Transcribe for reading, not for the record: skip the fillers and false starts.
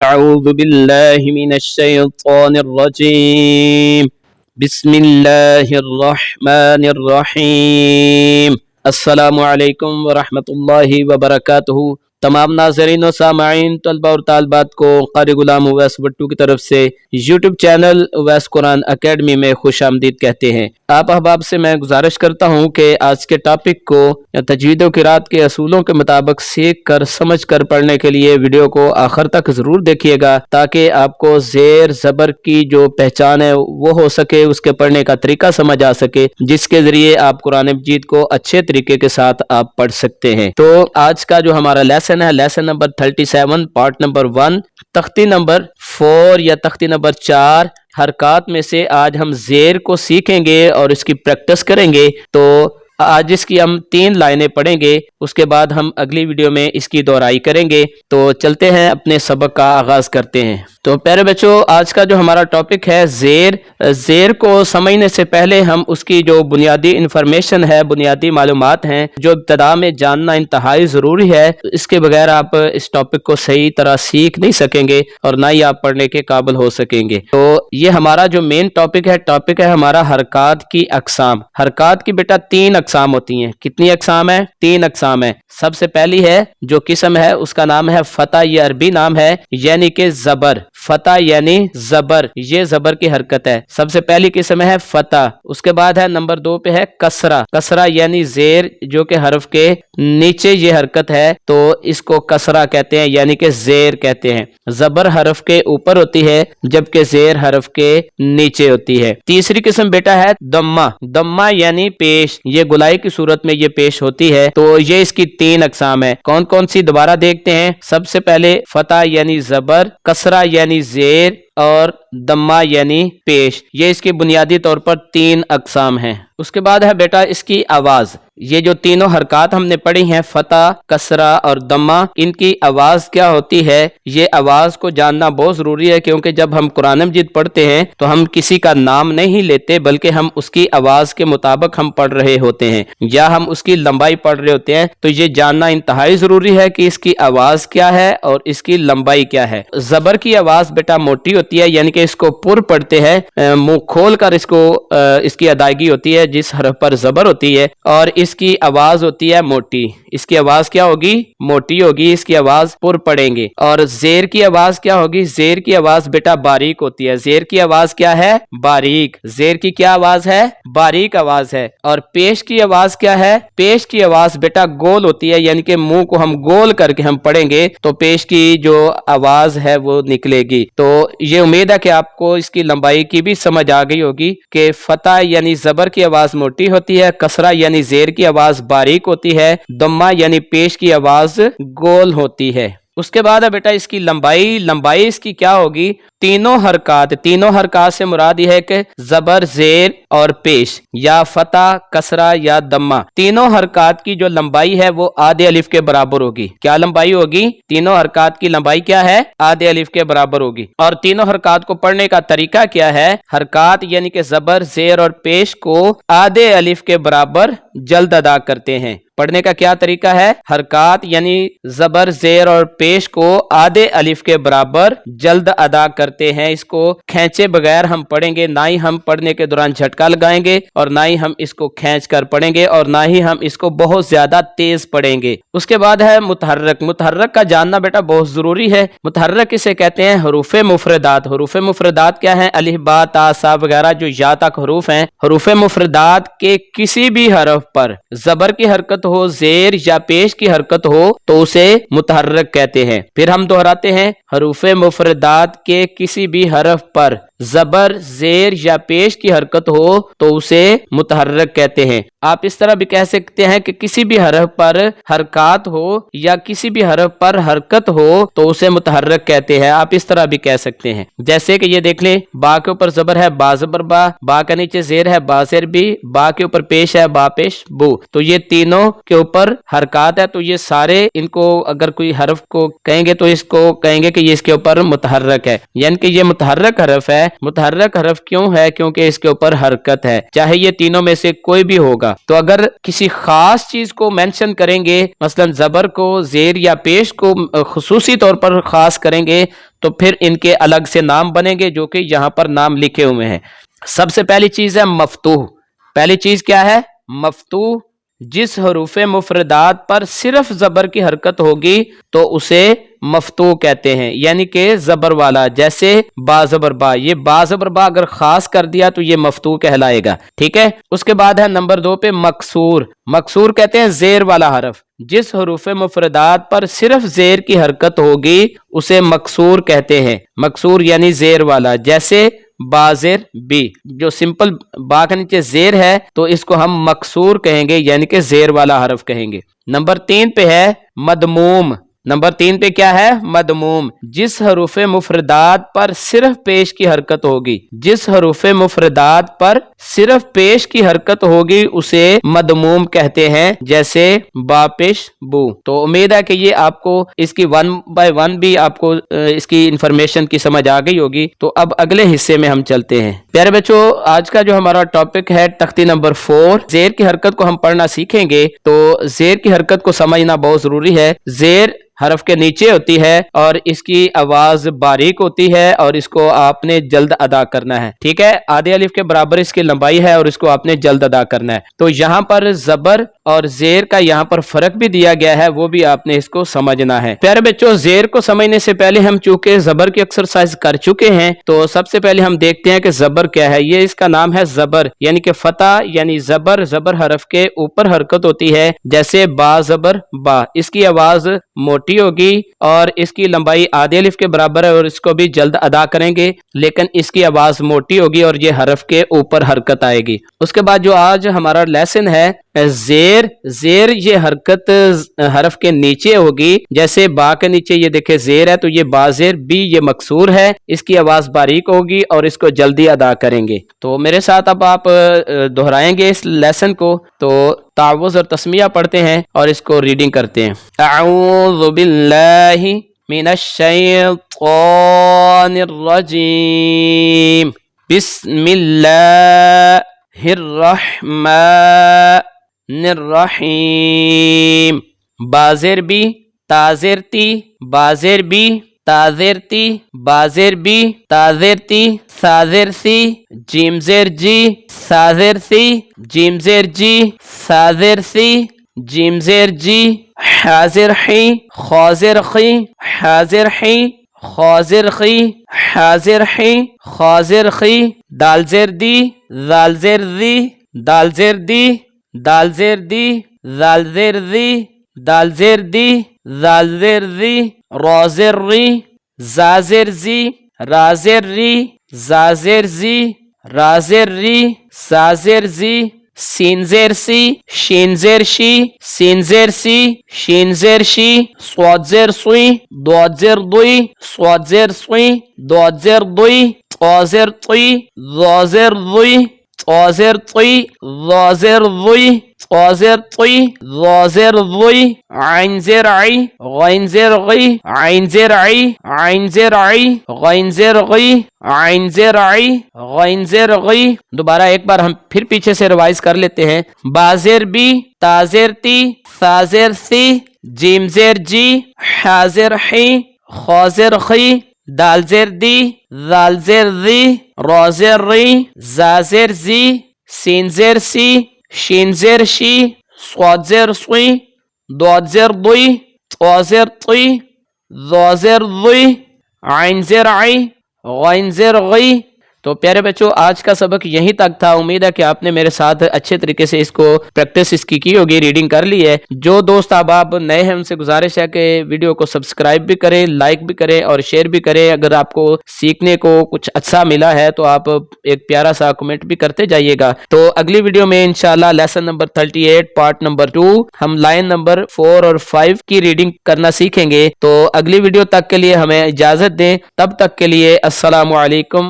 أعوذ بالله من الشيطان الرجيم بسم الله الرحمن الرحیم السلام علیکم ورحمۃ اللہ وبرکاتہ۔ تمام ناظرین و سامعین، طلبہ اور طالبات کو قاری غلام اویس بٹو کی طرف سے یوٹیوب چینل اویس قرآن اکیڈمی میں خوش آمدید کہتے ہیں۔ آپ احباب سے میں گزارش کرتا ہوں کہ آج کے ٹاپک کو تجوید و قرات کے اصولوں کے مطابق سیکھ کر سمجھ کر پڑھنے کے لیے ویڈیو کو آخر تک ضرور دیکھیے گا، تاکہ آپ کو زیر زبر کی جو پہچان ہے وہ ہو سکے، اس کے پڑھنے کا طریقہ سمجھ آ سکے، جس کے ذریعے آپ قرآن مجید کو اچھے طریقے کے ساتھ آپ پڑھ سکتے ہیں۔ تو آج کا جو ہمارا لیسن ہے، لیسن نمبر 37، پارٹ نمبر 1، تختی نمبر 4 یا تختی نمبر 4 حرکات میں سے آج ہم زیر کو سیکھیں گے اور اس کی پریکٹس کریں گے۔ تو آج اس کی ہم 3 لائنیں پڑھیں گے، اس کے بعد ہم اگلی ویڈیو میں اس کی دہرائی کریں گے۔ تو چلتے ہیں، اپنے سبق کا آغاز کرتے ہیں۔ تو پیارے بچوں، آج کا جو ہمارا ٹاپک ہے زیر کو سمجھنے سے پہلے ہم اس کی جو بنیادی انفارمیشن ہے، بنیادی معلومات ہیں، جو ابتدا میں جاننا انتہائی ضروری ہے۔ اس کے بغیر آپ اس ٹاپک کو صحیح طرح سیکھ نہیں سکیں گے اور نہ ہی آپ پڑھنے کے قابل ہو سکیں گے۔ تو یہ ہمارا جو مین ٹاپک ہے ہمارا حرکات کی اقسام۔ حرکات کی بیٹا 3 اقسام ہوتی ہیں۔ کتنی اقسام ہیں؟ 3 اقسام ہیں۔ سب سے پہلی ہے جو قسم ہے اس کا نام ہے فتح، یہ عربی نام ہے، یعنی کہ زبر۔ فتح یعنی زبر، یہ زبر کی حرکت ہے۔ سب سے پہلی قسم ہے فتح۔ اس کے بعد ہے نمبر 2 پہ ہے کسرہ۔ کسرہ یعنی زیر، جو کہ حرف کے نیچے یہ حرکت ہے، تو اس کو کسرہ کہتے ہیں، یعنی کہ زیر کہتے ہیں۔ زبر حرف کے اوپر ہوتی ہے، جبکہ زیر حرف کے نیچے ہوتی ہے۔ تیسری قسم بیٹا ہے دمہ۔ دمہ یعنی پیش، یہ گولائی کی صورت میں یہ پیش ہوتی ہے۔ تو یہ اس کی 3 اقسام ہے۔ کون کون سی دوبارہ دیکھتے ہیں۔ سب سے پہلے فتح یعنی زبر، کسرہ یعنی زیر، اور دمہ یعنی پیش۔ یہ اس کی بنیادی طور پر 3 اقسام ہیں۔ اس کے بعد ہے بیٹا اس کی آواز۔ یہ جو تینوں حرکات ہم نے پڑھی ہیں، فتح، کسرہ اور دمہ، ان کی آواز کیا ہوتی ہے، یہ آواز کو جاننا بہت ضروری ہے، کیونکہ جب ہم قرآن مجید پڑھتے ہیں تو ہم کسی کا نام نہیں لیتے، بلکہ ہم اس کی آواز کے مطابق ہم پڑھ رہے ہوتے ہیں، یا ہم اس کی لمبائی پڑھ رہے ہوتے ہیں۔ تو یہ جاننا انتہائی ضروری ہے کہ اس کی آواز کیا ہے اور اس کی لمبائی کیا ہے۔ زبر کی آواز بیٹا موٹی ہوتی ہے، یعنی کہ اس کو پر پڑھتے ہیں، منہ کھول کر اس کی ادائیگی ہوتی ہے جس حرف پر زبر ہوتی ہے، اور اس کی آواز ہوتی ہے موٹی۔ اس کی آواز کیا ہوگی؟ موٹی ہوگی، اس کی آواز پر پڑیں گے۔ اور زیر کی آواز کیا ہوگی؟ زیر کی آواز بیٹا باریک ہوتی ہے۔ زیر کی آواز کیا ہے؟ باریک۔ زیر کی کیا آواز ہے؟ باریک آواز ہے۔ اور پیش کی آواز کیا ہے؟ پیش کی آواز بیٹا گول ہوتی ہے، یعنی کہ منہ کو ہم گول کر کے ہم پڑھیں گے تو پیش کی جو آواز ہے وہ نکلے گی۔ تو یہ امید ہے کہ آپ کو اس کی لمبائی کی بھی سمجھ آ گئی ہوگی کہ فتح یعنی زبر کی آواز موٹی ہوتی ہے، کسرہ یعنی زیر کی آواز باریک ہوتی ہے، دمہ یعنی پیش کی آواز گول ہوتی ہے۔ اس کے بعد ہے بیٹا اس کی لمبائی اس کی کیا ہوگی؟ تینوں حرکات سے مراد یہ ہے کہ زبر، زیر اور پیش، یا فتح، کسرہ یا دمہ، تینوں حرکات کی جو لمبائی ہے وہ آدھے الف کے برابر ہوگی۔ کیا لمبائی ہوگی؟ تینوں حرکات کی لمبائی کیا ہے؟ آدھے الف کے برابر ہوگی۔ اور تینوں حرکات کو پڑھنے کا طریقہ کیا ہے؟ حرکات یعنی کہ زبر، زیر اور پیش کو آدھے الف کے برابر جلد ادا کرتے ہیں۔ پڑھنے کا کیا طریقہ ہے؟ حرکات یعنی زبر، زیر اور پیش کو آدھے الف کے برابر جلد ادا کرتے ہیں۔ اس کو کھینچے بغیر ہم پڑھیں گے، نہ ہی ہم پڑھنے کے دوران جھٹکا لگائیں گے، اور نہ ہی ہم اس کو کھینچ کر پڑھیں گے، اور نہ ہی ہم اس کو بہت زیادہ تیز پڑھیں گے۔ اس کے بعد ہے متحرک۔ متحرک کا جاننا بیٹا بہت ضروری ہے۔ متحرک اسے کہتے ہیں حروف مفردات۔ حروف مفردات کیا ہیں؟ الف، با، تا، سا وغیرہ جو یا تک حروف ہیں، حروف مفردات کے کسی بھی حرف پر زبر کی حرکت ہو، زیر یا پیش کی حرکت ہو تو اسے متحرک کہتے ہیں۔ پھر ہم دہراتے ہیں، حروف مفردات کے کسی بھی حرف پر زبر، زیر یا پیش کی حرکت ہو تو اسے متحرک کہتے ہیں۔ آپ اس طرح بھی کہہ سکتے ہیں کہ کسی بھی حرف پر حرکات ہو یا کسی بھی حرف پر حرکت ہو تو اسے متحرک کہتے ہیں۔ آپ اس طرح بھی کہہ سکتے ہیں، جیسے کہ یہ دیکھ لیں، با کے اوپر زبر ہے، با زبر با، با کے نیچے زیر ہے، با زیر بھی، با کے اوپر پیش ہے، با پیش بو۔ تو یہ تینوں کے اوپر حرکات ہے، تو یہ سارے ان کو اگر کوئی حرف کو کہیں گے تو اس کو کہیں گے کہ یہ اس کے اوپر متحرک ہے، یعنی کہ یہ متحرک حرف ہے متحرک حرف کیوں ہے؟ کیونکہ اس کے اوپر حرکت ہے، چاہے یہ تینوں میں سے کوئی بھی ہوگا۔ تو اگر کسی خاص چیز کو مینشن کریں گے، مثلا زبر کو، زیر یا پیش کو خصوصی طور پر خاص کریں گے، تو پھر ان کے الگ سے نام بنیں گے جو کہ یہاں پر نام لکھے ہوئے ہیں۔ سب سے پہلی چیز ہے مفتوح۔ پہلی چیز کیا ہے؟ مفتوح۔ جس حروف مفردات پر صرف زبر کی حرکت ہوگی تو اسے مفتوح کہتے ہیں، یعنی کہ زبر والا، جیسے با زبر با، یہ با زبر با اگر خاص کر دیا تو یہ مفتوح کہلائے گا، ٹھیک ہے۔ اس کے بعد ہے نمبر 2 پہ مکسور۔ مکسور کہتے ہیں زیر والا حرف، جس حروف مفردات پر صرف زیر کی حرکت ہوگی اسے مکسور کہتے ہیں۔ مکسور یعنی زیر والا، جیسے با زیر بی، جو سمپل با کے نیچے زیر ہے تو اس کو ہم مکسور کہیں گے، یعنی کہ زیر والا حرف کہیں گے۔ نمبر 3 پہ ہے مدموم۔ نمبر 3 پہ کیا ہے؟ مدموم۔ جس حروف مفردات پر صرف پیش کی حرکت ہوگی، جس حروف مفردات پر صرف پیش کی حرکت ہوگی اسے مدموم کہتے ہیں، جیسے با پیش بو۔ تو امید ہے کہ یہ آپ کو اس کی 1 بائی 1 بھی آپ کو اس کی انفارمیشن کی سمجھ آ گئی ہوگی۔ تو اب اگلے حصے میں ہم چلتے ہیں۔ پیارے بچوں، آج کا جو ہمارا ٹاپک ہے تختی نمبر 4، زیر کی حرکت کو ہم پڑھنا سیکھیں گے۔ تو زیر کی حرکت کو سمجھنا بہت ضروری ہے۔ زیر حرف کے نیچے ہوتی ہے اور اس کی آواز باریک ہوتی ہے اور اس کو آپ نے جلد ادا کرنا ہے، ٹھیک ہے۔ آدھے الف کے برابر اس کی لمبائی ہے اور اس کو آپ نے جلد ادا کرنا ہے۔ تو یہاں پر زبر اور زیر کا یہاں پر فرق بھی دیا گیا ہے، وہ بھی آپ نے اس کو سمجھنا ہے۔ پیارے بچوں، زیر کو سمجھنے سے پہلے ہم چونکہ زبر کی ایکسرسائز کر چکے ہیں تو سب سے پہلے ہم دیکھتے ہیں کہ زبر کیا ہے۔ یہ اس کا نام ہے زبر، یعنی کہ فتح، یعنی زبر حرف کے اوپر حرکت ہوتی ہے، جیسے با زبر با۔ اس کی آواز موٹی ہوگی اور اس کی لمبائی آدھے الف کے برابر ہے اور اس کو بھی جلد ادا کریں گے، لیکن اس کی آواز موٹی ہوگی اور یہ حرف کے اوپر حرکت آئے گی۔ اس کے بعد جو آج ہمارا لیسن ہے زیر یہ حرکت حرف کے نیچے ہوگی، جیسے با کے نیچے یہ دیکھیں زیر ہے تو یہ با زیر بی، یہ مکسور ہے، اس کی آواز باریک ہوگی اور اس کو جلدی ادا کریں گے۔ تو میرے ساتھ اب آپ دہرائیں گے اس لیسن کو۔ تو تعوذ اور تسمیہ پڑھتے ہیں اور اس کو ریڈنگ کرتے ہیں۔ اعوذ باللہ من الشیطان الرجیم، بسم اللہ الرحمن الرحیم۔ بازر بی، تازر تی، بازر بی، تازر تی، بازر بی، تازر تی، سازر سی، جیم زیر جی، سازر سی، جیم زیر جی، سازر سی، جیم زیر جی، حاضر حی، خاضر خی، حاضر حی، خاضر خی، حاضر حی، خاضر خی، دال زیر دی، زال زیر دی، دال زیر دی، دال زیر دی، زال زیر دی، دال زیر دی، زال زیر دی، رازر ری، زازر زی، رازر ری، زازر زی، رازر ری، زازر زی، سین زیر سی، شین زیر شی، سین زیر سی، شین زیر شی، صاد زیر سوی، داد زیر دوی، صاد زیر سوی، داد زیر دوی، طا زیر طی، ذا زیر ذی، طا زیر طی، ذا زیر ذی، طا زیر طی، ذا زیر ذی، عین زیر عی، غین زیر غی، عین زیر عی، عین زیر عی، غین زیر غی، عین زیر عی، غین زیر غی۔ دوبارہ ایک بار ہم پھر پیچھے سے ریوائز کر لیتے ہیں۔ بازر بی، تازر تی، سازر سی، جیم زیر جی، حاضر حی، خاضر خی، دال زیر دی، زال زیر دی، را زیر ری، زا زیر زی، سین زیر سی، شین زیر شی، صاد زیر سوی، داد زیر دوی، طا زیر طی، ذا زیر ذی، عین زیر عی، غین زیر غی۔ تو پیارے بچوں، آج کا سبق یہیں تک تھا۔ امید ہے کہ آپ نے میرے ساتھ اچھے طریقے سے اس کو پریکٹس اس کی ہوگی، ریڈنگ کر لی ہے۔ جو دوست آپ نئے ہیں ان سے گزارش ہے کہ ویڈیو کو سبسکرائب بھی کریں، لائک بھی کریں اور شیئر بھی کریں۔ اگر آپ کو سیکھنے کو کچھ اچھا ملا ہے تو آپ ایک پیارا سا کمنٹ بھی کرتے جائیے گا۔ تو اگلی ویڈیو میں انشاءاللہ لیسن نمبر 38 پارٹ نمبر 2 ہم لائن نمبر 4 اور 5 کی ریڈنگ کرنا سیکھیں گے۔ تو اگلی ویڈیو تک کے لیے ہمیں اجازت دیں، تب تک کے لیے السلام علیکم